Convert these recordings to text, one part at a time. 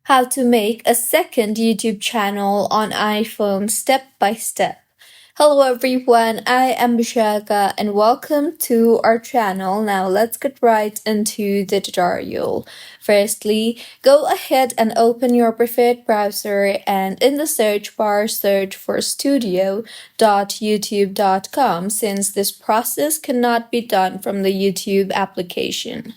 How to make a second YouTube channel on iPhone step by step. Hello everyone, I am Bishaka and welcome to our channel. Now let's get right into the tutorial. Firstly, go ahead and open your preferred browser and in the search bar search for studio.youtube.com since this process cannot be done from the YouTube application.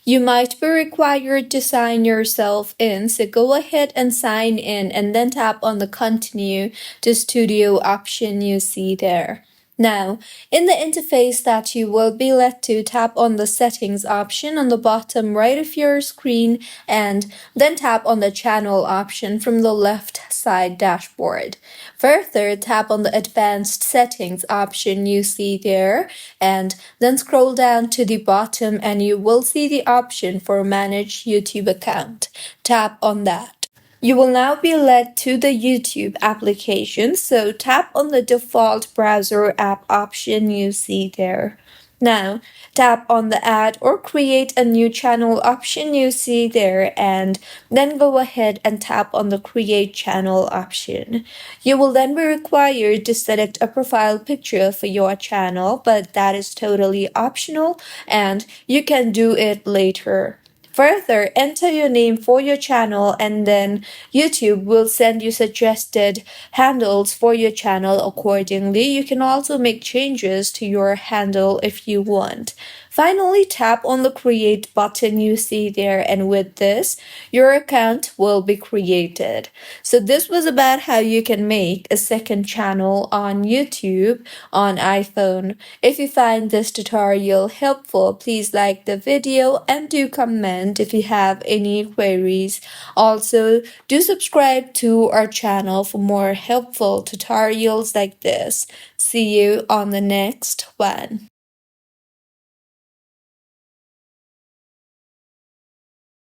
You might be required to sign yourself in, so go ahead and sign in and then tap on the Continue to Studio option you see there. Now, in the interface that you will be led to, tap on the Settings option on the bottom right of your screen and then tap on the Channel option from the left side dashboard. Further, tap on the Advanced Settings option you see there and then scroll down to the bottom and you will see the option for Manage YouTube Account. Tap on that. You will now be led to the YouTube application, so tap on the default browser app option you see there. Now, tap on the Add or Create a New Channel option you see there and then go ahead and tap on the Create Channel option. You will then be required to select a profile picture for your channel, but that is totally optional and you can do it later. Further, enter your name for your channel and then YouTube will send you suggested handles for your channel accordingly. You can also make changes to your handle if you want. Finally, tap on the Create button you see there and with this, your account will be created. So this was about how you can make a second channel on YouTube on iPhone. If you find this tutorial helpful, please like the video and do comment if you have any queries. Also, do subscribe to our channel for more helpful tutorials like this. See you on the next one.